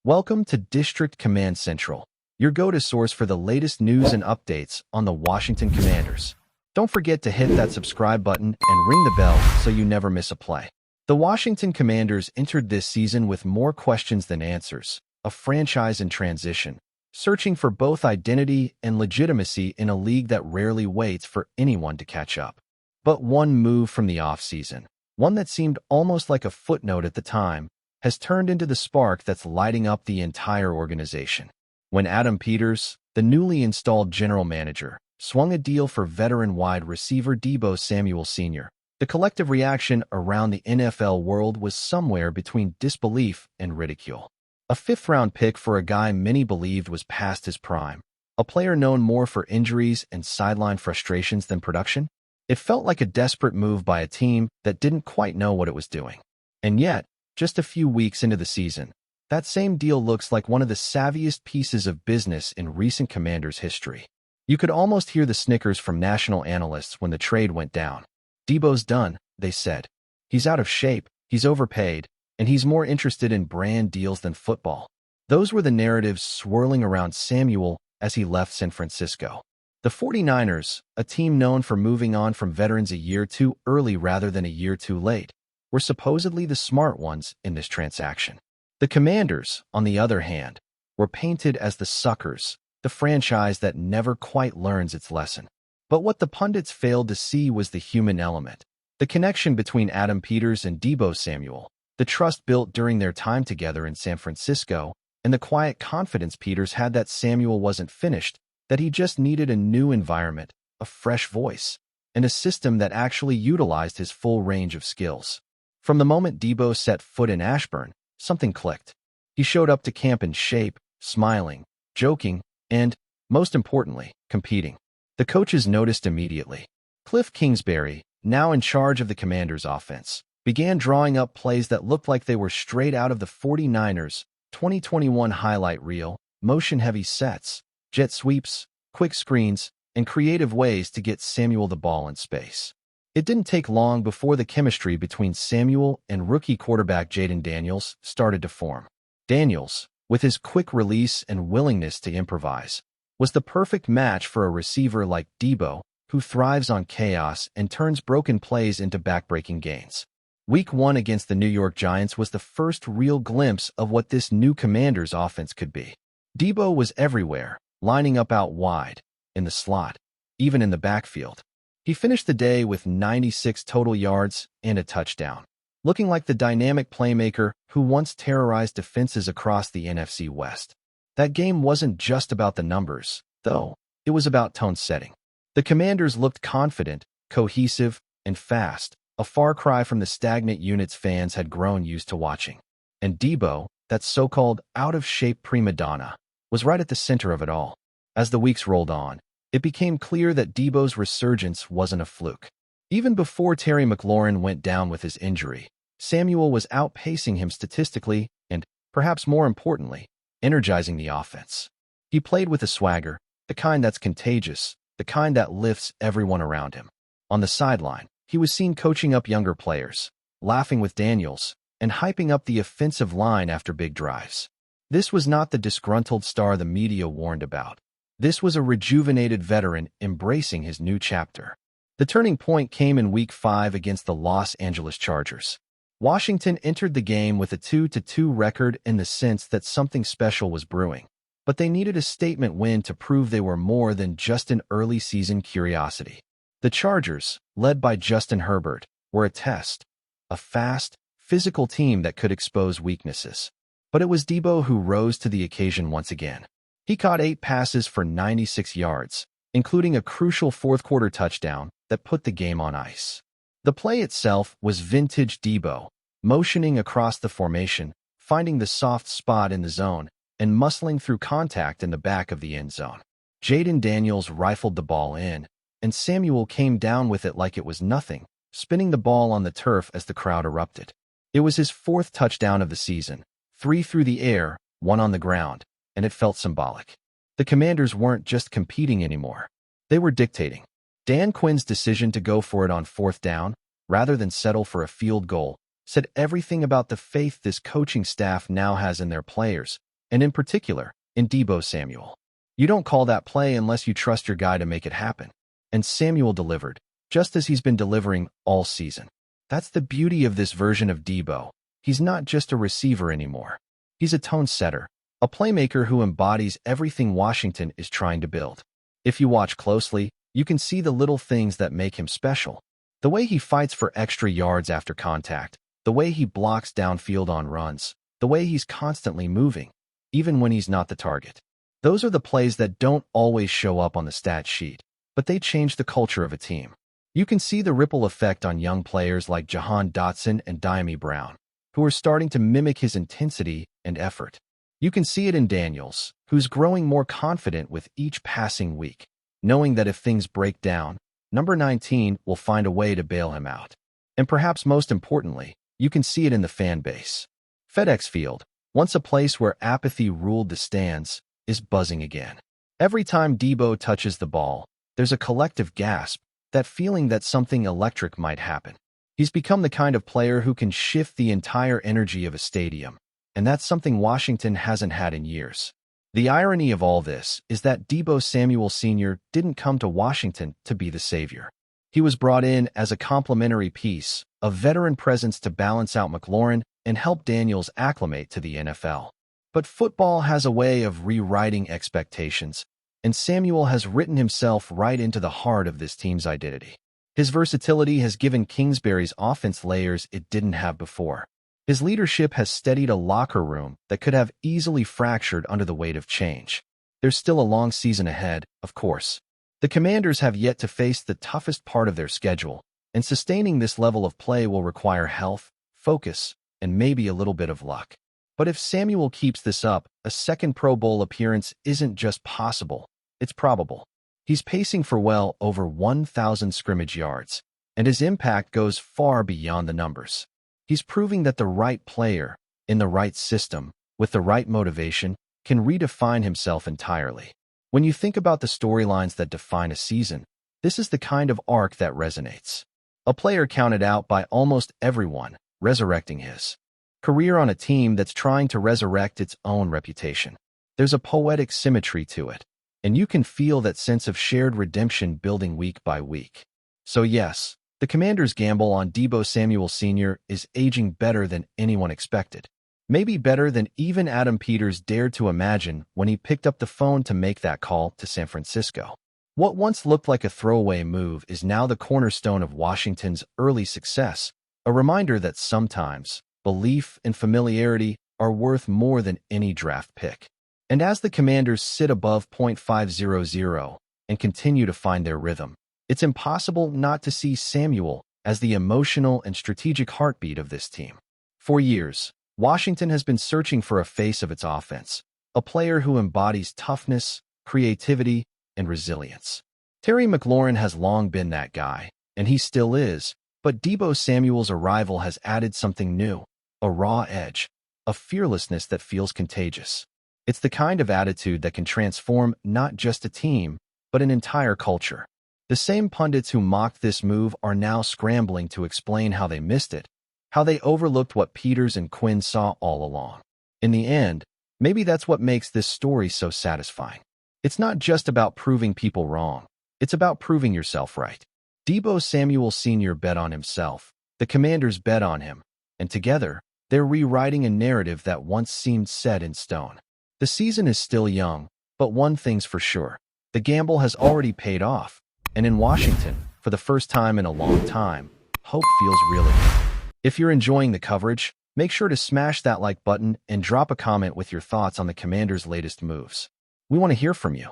Welcome to District Command Central, your go-to source for the latest news and updates on the Washington Commanders. Don't forget to hit that subscribe button and ring the bell so you never miss a play. The Washington Commanders entered this season with more questions than answers, a franchise in transition, searching for both identity and legitimacy in a league that rarely waits for anyone to catch up. But one move from the offseason, one that seemed almost like a footnote at the time, has turned into the spark that's lighting up the entire organization. When Adam Peters, the newly installed general manager, swung a deal for veteran wide receiver Deebo Samuel Sr., the collective reaction around the NFL world was somewhere between disbelief and ridicule. A fifth-round pick for a guy many believed was past his prime, a player known more for injuries and sideline frustrations than production. It felt like a desperate move by a team that didn't quite know what it was doing. And yet, just a few weeks into the season, that same deal looks like one of the savviest pieces of business in recent Commanders history. You could almost hear the snickers from national analysts when the trade went down. Deebo's done, they said. He's out of shape, he's overpaid, and he's more interested in brand deals than football. Those were the narratives swirling around Samuel as he left San Francisco. The 49ers, a team known for moving on from veterans a year too early rather than a year too late, were supposedly the smart ones in this transaction. The Commanders, on the other hand, were painted as the suckers, the franchise that never quite learns its lesson. But what the pundits failed to see was the human element, the connection between Adam Peters and Deebo Samuel, the trust built during their time together in San Francisco, and the quiet confidence Peters had that Samuel wasn't finished, that he just needed a new environment, a fresh voice, and a system that actually utilized his full range of skills. From the moment Deebo set foot in Ashburn, something clicked. He showed up to camp in shape, smiling, joking, and, most importantly, competing. The coaches noticed immediately. Cliff Kingsbury, now in charge of the Commanders' offense, began drawing up plays that looked like they were straight out of the 49ers' 2021 highlight reel, motion-heavy sets, jet sweeps, quick screens, and creative ways to get Samuel the ball in space. It didn't take long before the chemistry between Samuel and rookie quarterback Jayden Daniels started to form. Daniels, with his quick release and willingness to improvise, was the perfect match for a receiver like Deebo, who thrives on chaos and turns broken plays into backbreaking gains. Week 1 against the New York Giants was the first real glimpse of what this new Commanders offense could be. Deebo was everywhere, lining up out wide, in the slot, even in the backfield. He finished the day with 96 total yards and a touchdown, looking like the dynamic playmaker who once terrorized defenses across the NFC West. That game wasn't just about the numbers, though. It was about tone setting. The Commanders looked confident, cohesive, and fast, a far cry from the stagnant units fans had grown used to watching. And Deebo, that so-called out-of-shape prima donna, was right at the center of it all. As the weeks rolled on, it became clear that Deebo's resurgence wasn't a fluke. Even before Terry McLaurin went down with his injury, Samuel was outpacing him statistically and, perhaps more importantly, energizing the offense. He played with a swagger, the kind that's contagious, the kind that lifts everyone around him. On the sideline, he was seen coaching up younger players, laughing with Daniels, and hyping up the offensive line after big drives. This was not the disgruntled star the media warned about. This was a rejuvenated veteran embracing his new chapter. The turning point came in Week 5 against the Los Angeles Chargers. Washington entered the game with a 2-2 record in the sense that something special was brewing, but they needed a statement win to prove they were more than just an early season curiosity. The Chargers, led by Justin Herbert, were a test, a fast, physical team that could expose weaknesses. But it was Deebo who rose to the occasion once again. He caught 8 passes for 96 yards, including a crucial fourth-quarter touchdown that put the game on ice. The play itself was vintage Deebo, motioning across the formation, finding the soft spot in the zone, and muscling through contact in the back of the end zone. Jayden Daniels rifled the ball in, and Samuel came down with it like it was nothing, spinning the ball on the turf as the crowd erupted. It was his 4th touchdown of the season, 3 through the air, 1 on the ground, and it felt symbolic. The Commanders weren't just competing anymore. They were dictating. Dan Quinn's decision to go for it on 4th down, rather than settle for a field goal, said everything about the faith this coaching staff now has in their players, and in particular, in Deebo Samuel. You don't call that play unless you trust your guy to make it happen. And Samuel delivered, just as he's been delivering all season. That's the beauty of this version of Deebo. He's not just a receiver anymore. He's a tone setter, a playmaker who embodies everything Washington is trying to build. If you watch closely, you can see the little things that make him special. The way he fights for extra yards after contact, the way he blocks downfield on runs, the way he's constantly moving, even when he's not the target. Those are the plays that don't always show up on the stat sheet, but they change the culture of a team. You can see the ripple effect on young players like Jahan Dotson and Dyami Brown, who are starting to mimic his intensity and effort. You can see it in Daniels, who's growing more confident with each passing week, knowing that if things break down, number 19 will find a way to bail him out. And perhaps most importantly, you can see it in the fan base. FedEx Field, once a place where apathy ruled the stands, is buzzing again. Every time Deebo touches the ball, there's a collective gasp, that feeling that something electric might happen. He's become the kind of player who can shift the entire energy of a stadium, and that's something Washington hasn't had in years. The irony of all this is that Deebo Samuel Sr. didn't come to Washington to be the savior. He was brought in as a complementary piece, a veteran presence to balance out McLaurin and help Daniels acclimate to the NFL. But football has a way of rewriting expectations, and Samuel has written himself right into the heart of this team's identity. His versatility has given Kingsbury's offense layers it didn't have before. His leadership has steadied a locker room that could have easily fractured under the weight of change. There's still a long season ahead, of course. The Commanders have yet to face the toughest part of their schedule, and sustaining this level of play will require health, focus, and maybe a little bit of luck. But if Samuel keeps this up, a second Pro Bowl appearance isn't just possible, it's probable. He's pacing for well over 1,000 scrimmage yards, and his impact goes far beyond the numbers. He's proving that the right player, in the right system, with the right motivation, can redefine himself entirely. When you think about the storylines that define a season, this is the kind of arc that resonates. A player counted out by almost everyone, resurrecting his career on a team that's trying to resurrect its own reputation. There's a poetic symmetry to it, and you can feel that sense of shared redemption building week by week. So yes, the Commanders' gamble on Deebo Samuel Sr. is aging better than anyone expected. Maybe better than even Adam Peters dared to imagine when he picked up the phone to make that call to San Francisco. What once looked like a throwaway move is now the cornerstone of Washington's early success, a reminder that sometimes belief and familiarity are worth more than any draft pick. And as the Commanders sit above .500 and continue to find their rhythm, it's impossible not to see Samuel as the emotional and strategic heartbeat of this team. For years, Washington has been searching for a face of its offense, a player who embodies toughness, creativity, and resilience. Terry McLaurin has long been that guy, and he still is, but Deebo Samuel's arrival has added something new, a raw edge, a fearlessness that feels contagious. It's the kind of attitude that can transform not just a team, but an entire culture. The same pundits who mocked this move are now scrambling to explain how they missed it, how they overlooked what Peters and Quinn saw all along. In the end, maybe that's what makes this story so satisfying. It's not just about proving people wrong. It's about proving yourself right. Deebo Samuel Sr. bet on himself. The Commanders bet on him. And together, they're rewriting a narrative that once seemed set in stone. The season is still young, but one thing's for sure. The gamble has already paid off. And in Washington, for the first time in a long time, hope feels real again. If you're enjoying the coverage, make sure to smash that like button and drop a comment with your thoughts on the Commanders' latest moves. We want to hear from you.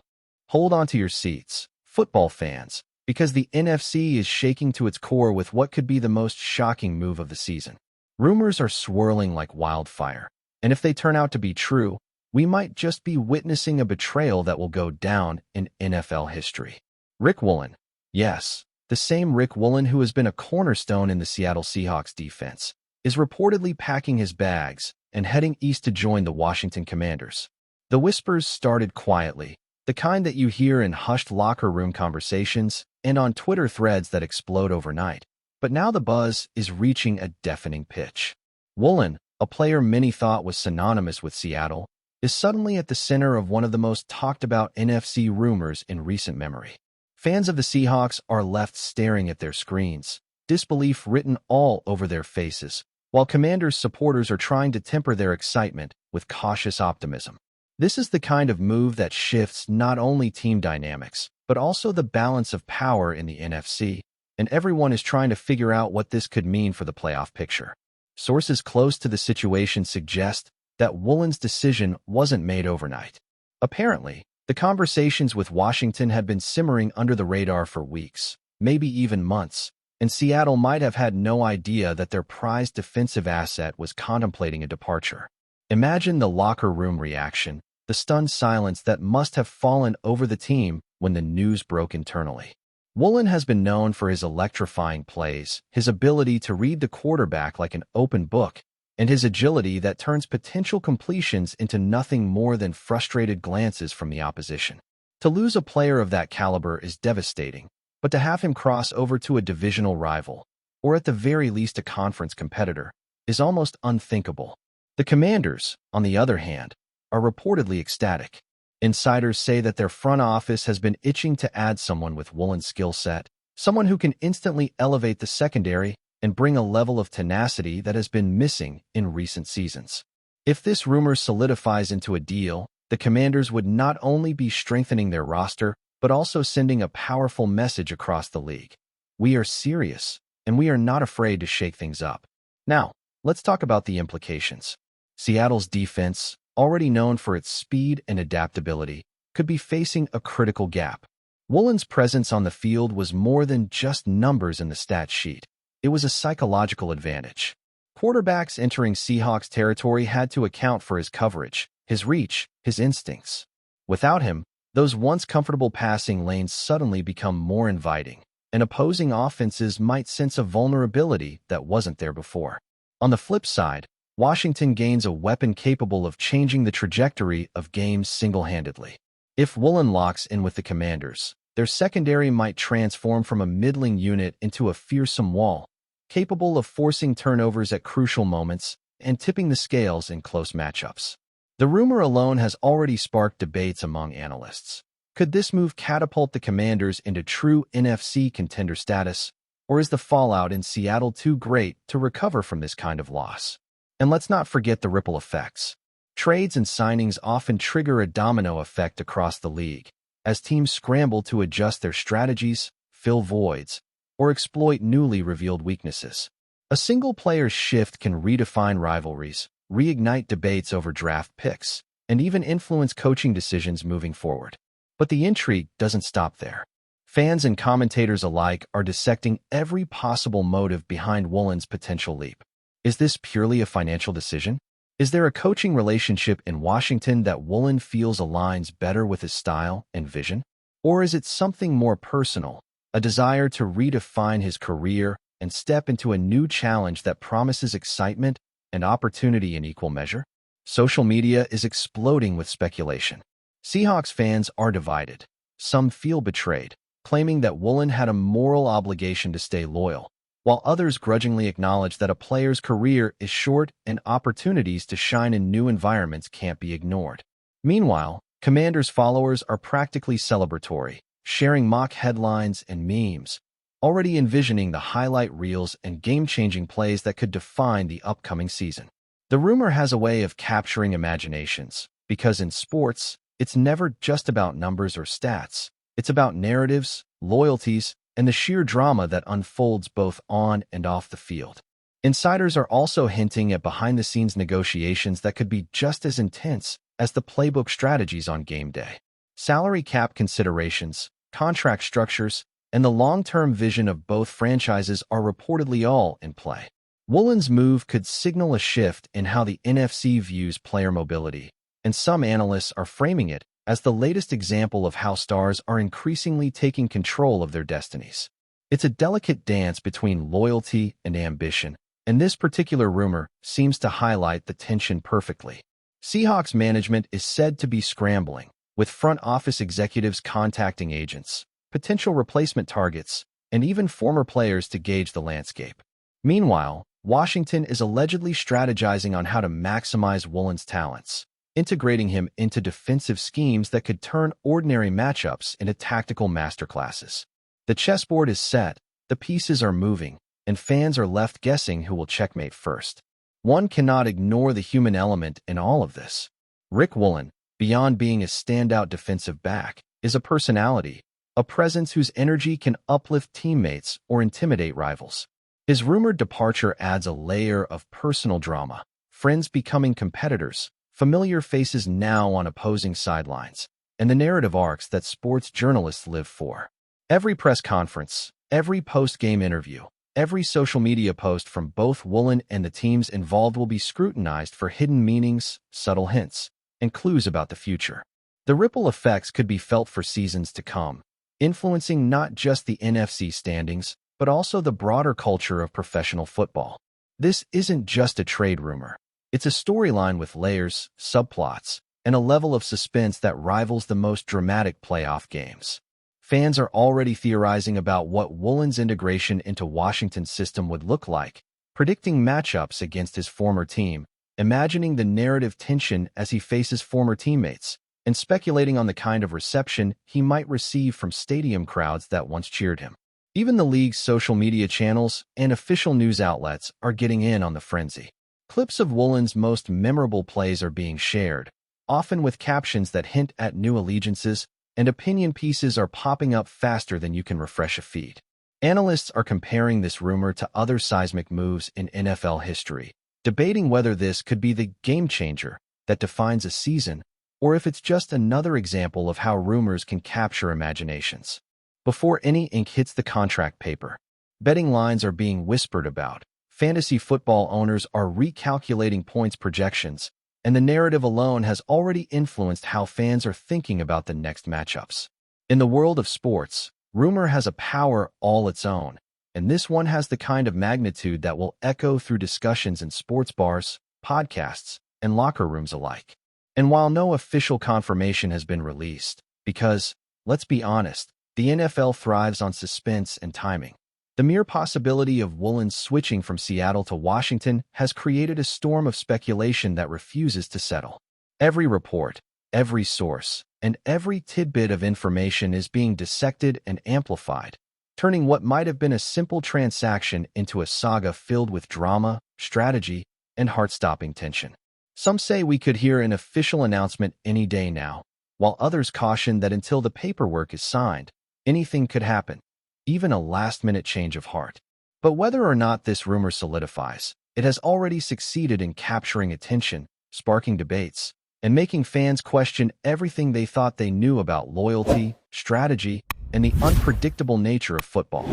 Hold on to your seats, football fans, because the NFC is shaking to its core with what could be the most shocking move of the season. Rumors are swirling like wildfire, and if they turn out to be true, we might just be witnessing a betrayal that will go down in NFL history. Riq Woolen. Yes, the same Riq Woolen who has been a cornerstone in the Seattle Seahawks defense, is reportedly packing his bags and heading east to join the Washington Commanders. The whispers started quietly, the kind that you hear in hushed locker room conversations and on Twitter threads that explode overnight. But now the buzz is reaching a deafening pitch. Woolen, a player many thought was synonymous with Seattle, is suddenly at the center of one of the most talked about NFC rumors in recent memory. Fans of the Seahawks are left staring at their screens, disbelief written all over their faces, while Commanders supporters are trying to temper their excitement with cautious optimism. This is the kind of move that shifts not only team dynamics, but also the balance of power in the NFC, and everyone is trying to figure out what this could mean for the playoff picture. Sources close to the situation suggest that Woolen's decision wasn't made overnight. Apparently, the conversations with Washington had been simmering under the radar for weeks, maybe even months, and Seattle might have had no idea that their prized defensive asset was contemplating a departure. Imagine the locker room reaction, the stunned silence that must have fallen over the team when the news broke internally. Woolen has been known for his electrifying plays, his ability to read the quarterback like an open book, and his agility that turns potential completions into nothing more than frustrated glances from the opposition. To lose a player of that caliber is devastating, but to have him cross over to a divisional rival, or at the very least a conference competitor, is almost unthinkable. The Commanders, on the other hand, are reportedly ecstatic. Insiders say that their front office has been itching to add someone with Woolen's skill set, someone who can instantly elevate the secondary and bring a level of tenacity that has been missing in recent seasons. If this rumor solidifies into a deal, the Commanders would not only be strengthening their roster, but also sending a powerful message across the league. We are serious, and we are not afraid to shake things up. Now, let's talk about the implications. Seattle's defense, already known for its speed and adaptability, could be facing a critical gap. Woolen's presence on the field was more than just numbers in the stat sheet. It was a psychological advantage. Quarterbacks entering Seahawks territory had to account for his coverage, his reach, his instincts. Without him, those once comfortable passing lanes suddenly become more inviting, and opposing offenses might sense a vulnerability that wasn't there before. On the flip side, Washington gains a weapon capable of changing the trajectory of games single-handedly. If Woolen locks in with the Commanders, their secondary might transform from a middling unit into a fearsome wall, capable of forcing turnovers at crucial moments and tipping the scales in close matchups. The rumor alone has already sparked debates among analysts. Could this move catapult the Commanders into true NFC contender status, or is the fallout in Seattle too great to recover from this kind of loss? And let's not forget the ripple effects. Trades and signings often trigger a domino effect across the league, as teams scramble to adjust their strategies, fill voids, or exploit newly revealed weaknesses. A single player's shift can redefine rivalries, reignite debates over draft picks, and even influence coaching decisions moving forward. But the intrigue doesn't stop there. Fans and commentators alike are dissecting every possible motive behind Woolen's potential leap. Is this purely a financial decision? Is there a coaching relationship in Washington that Woolen feels aligns better with his style and vision? Or is it something more personal, a desire to redefine his career and step into a new challenge that promises excitement and opportunity in equal measure? Social media is exploding with speculation. Seahawks fans are divided. Some feel betrayed, claiming that Woolen had a moral obligation to stay loyal, while others grudgingly acknowledge that a player's career is short and opportunities to shine in new environments can't be ignored. Meanwhile, Commanders followers are practically celebratory, sharing mock headlines and memes, already envisioning the highlight reels and game-changing plays that could define the upcoming season. The rumor has a way of capturing imaginations, because in sports, it's never just about numbers or stats. It's about narratives, loyalties, and the sheer drama that unfolds both on and off the field. Insiders are also hinting at behind-the-scenes negotiations that could be just as intense as the playbook strategies on game day. Salary cap considerations, contract structures, and the long-term vision of both franchises are reportedly all in play. Woolen's move could signal a shift in how the NFC views player mobility, and some analysts are framing it as the latest example of how stars are increasingly taking control of their destinies. It's a delicate dance between loyalty and ambition, and this particular rumor seems to highlight the tension perfectly. Seahawks management is said to be scrambling, with front office executives contacting agents, potential replacement targets, and even former players to gauge the landscape. Meanwhile, Washington is allegedly strategizing on how to maximize Woolen's talents. integrating him into defensive schemes that could turn ordinary matchups into tactical masterclasses. The chessboard is set, the pieces are moving, and fans are left guessing who will checkmate first. One cannot ignore the human element in all of this. Riq Woolen, beyond being a standout defensive back, is a personality, a presence whose energy can uplift teammates or intimidate rivals. His rumored departure adds a layer of personal drama, friends becoming competitors, familiar faces now on opposing sidelines, and the narrative arcs that sports journalists live for. Every press conference, every post-game interview, every social media post from both Woolen and the teams involved will be scrutinized for hidden meanings, subtle hints, and clues about the future. The ripple effects could be felt for seasons to come, influencing not just the NFC standings, but also the broader culture of professional football. This isn't just a trade rumor. It's a storyline with layers, subplots, and a level of suspense that rivals the most dramatic playoff games. Fans are already theorizing about what Woolen's integration into Washington's system would look like, predicting matchups against his former team, imagining the narrative tension as he faces former teammates, and speculating on the kind of reception he might receive from stadium crowds that once cheered him. Even the league's social media channels and official news outlets are getting in on the frenzy. Clips of Woolen's most memorable plays are being shared, often with captions that hint at new allegiances, and opinion pieces are popping up faster than you can refresh a feed. Analysts are comparing this rumor to other seismic moves in NFL history, debating whether this could be the game changer that defines a season, or if it's just another example of how rumors can capture imaginations. Before any ink hits the contract paper, betting lines are being whispered about, fantasy football owners are recalculating points projections, and the narrative alone has already influenced how fans are thinking about the next matchups. In the world of sports, rumor has a power all its own, and this one has the kind of magnitude that will echo through discussions in sports bars, podcasts, and locker rooms alike. And while no official confirmation has been released, because, let's be honest, the NFL thrives on suspense and timing, the mere possibility of Woolen switching from Seattle to Washington has created a storm of speculation that refuses to settle. Every report, every source, and every tidbit of information is being dissected and amplified, turning what might have been a simple transaction into a saga filled with drama, strategy, and heart-stopping tension. Some say we could hear an official announcement any day now, while others caution that until the paperwork is signed, anything could happen, even a last-minute change of heart. But whether or not this rumor solidifies, it has already succeeded in capturing attention, sparking debates, and making fans question everything they thought they knew about loyalty, strategy, and the unpredictable nature of football.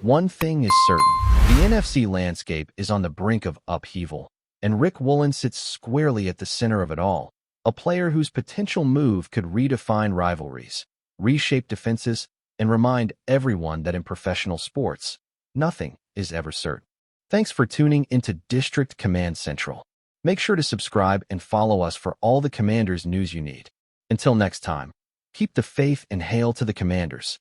One thing is certain: the NFC landscape is on the brink of upheaval, and Riq Woolen sits squarely at the center of it all, a player whose potential move could redefine rivalries, reshape defenses, and remind everyone that in professional sports, nothing is ever certain. Thanks for tuning into District Command Central. Make sure to subscribe and follow us for all the Commanders news you need. Until next time, keep the faith and hail to the Commanders.